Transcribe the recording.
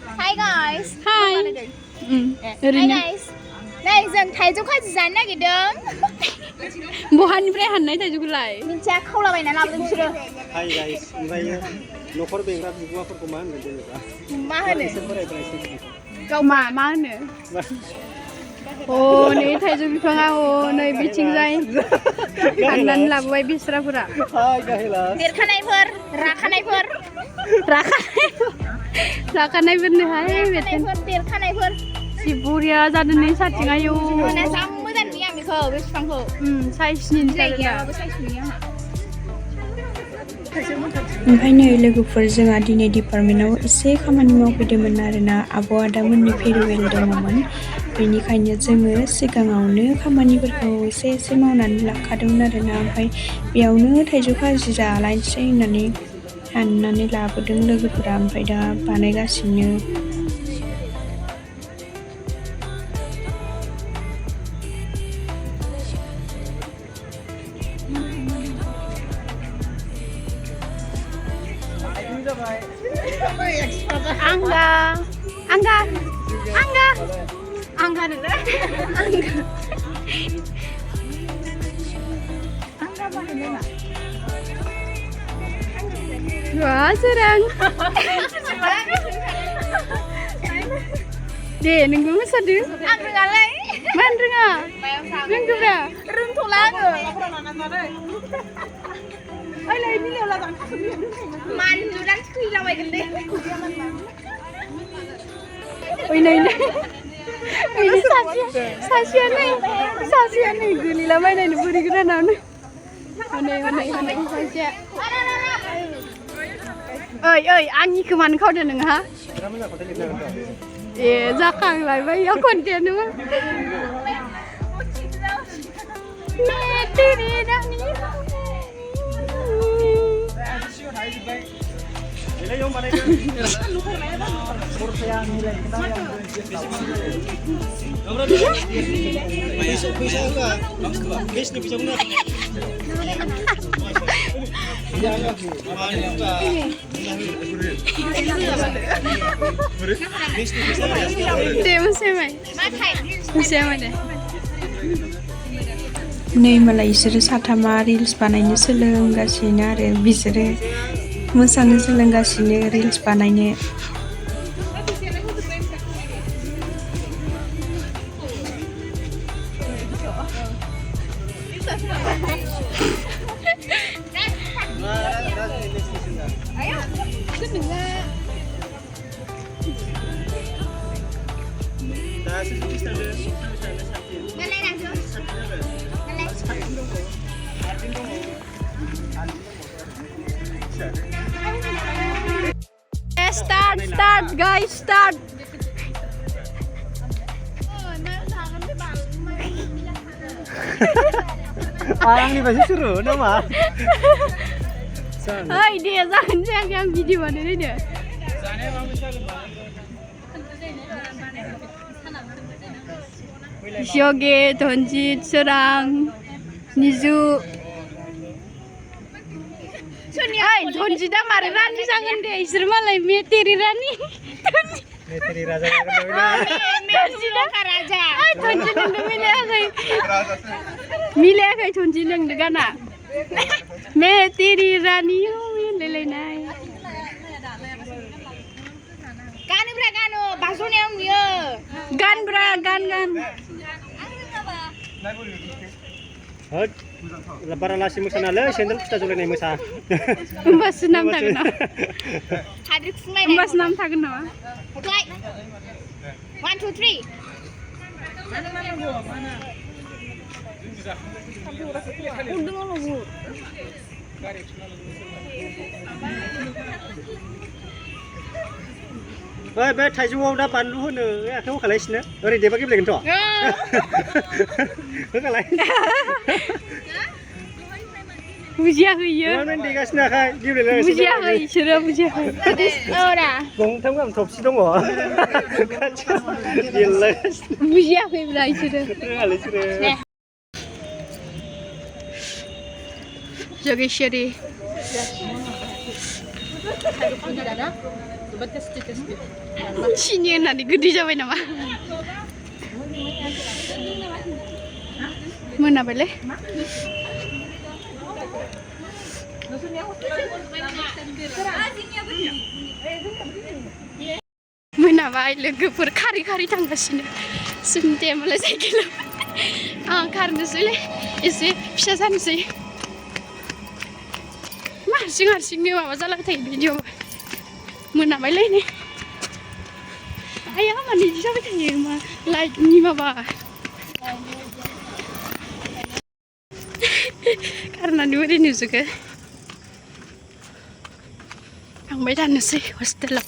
Hi guys. Hi. Hi guys. Này जों थाइजौ खाजि जानो नागिरदों. बहानिफ्राय हाननाय थाइजौखौलाय? मिन्थिया खावलाबायना लाबोदों बिसोरो. Hi guys. ओमफ्राय न'खर बेंग्रा बिगुमाफोरखौ मा होनगोन जेनेबा? मा होनो? एसे फरायफरायसै। गाव मा होनो? नै थाइजौ बिफाङा नै बिथिंजाय हाननानै लाबोबाय बिस्राफोरा। Hi गाहेला। देरखानायफोर, राखानायफोर. राखानायफोरनोहाय देरखानायफोर. जि बरिया जादों नै साथिं आयौ। मोना जा मोजां नुयो आं बेखौ बे बिफांखौ. साइसनि जायगायाबो साइज नुयो आंहा. ओमफ्राय नै लोगोफोर जोंहा दिनै डिपार्टमेन्टआव एसे खामानि मावफैदोंमोन आरोना आब' आदामोननि फेरवेल दङमोन बेनिखायनो जोङो सिगाङावनो खामानिफोरखौ एसे मावनानै लाखादोंमोन आरोना ओमफ्राय बेयावनो थाइजौ खाजि जालायनोसै होननानै हाननानै लाबोदों लोगोफोरा ओमफ्राय दा बानायगासिनो Angga deh. Wah, serang. Deh, nunggu masa deh. Ang rengalai. Man renga. Nunggu dah. Rung tholang. Ai lai ni leo la dang. Man juran kui lawai gede. Oi nei. Ini Sasia nih gulila mainan di buri kita nana. Mana Sasia. Oi, Angi kemana kau dah nengah? Zakang lah, bayi aku konten tu. Mati ni dah ni. नै मालाय बिसोरो साथामा reels बानायनो सोलोंगासिनो आरो बिसोरो मोसानो सोलोंगासिनो रिल्स बानायनो Start guys, start. Orang ni pasti seru, nama. Hai dia jangan yang video mana dia. Joget, Tonjit, Serang, Nizu. Hai, Tonjit dah marah Rani jangan deh, istri malah Metiri Rani. Metiri Raja kan Tonjit dah Raja. Hai, Tonjit yang milih agai. Milih agai Tonjit yang degana. Metiri Rani, milih nai. Kanu bra kanu, basune yang dia. Gan bra, gan. Hot, lebaran nasi musa nala, sendal kita jual ni musa. Mbak senam tak kena. Hadrik sungai. Mbak senam tak kena. Okay. 1, 2, 3. बे थाइजौआव दा बानलु होनो आखाइयाव खालायसिनो ओरै देबा गेब्लेगोनथ' होखालाय बुजियाखैयो माने देगासिनो आखाइ गेब्लेलायगासिनो बुजियाखै इसोरो बुजियाखै औरा गंथाम गाहाम थबसि दङ गेलेलायगासिनो बुजियाखैब्रा इसोरो रोङालै इसोरो जोगेश्वरी सिनि होननानै गोदै जाबाय नामा मोनाबायलै मोनाबाय लोगोफोर खारै खारै थांगासिनो जोंनिया मालाय साइकेलाव आं खारनोसैलै एसे फिसा जानोसै मा हारसिंनो माबा जालांबाय थायो भिडिअ मोनाबायलै नै आया मानो बिदि जाबाय थायो मा लाइटनि माबा खारनानै बोरै नुजोबो थांबाय थानोसै हस्टेलाव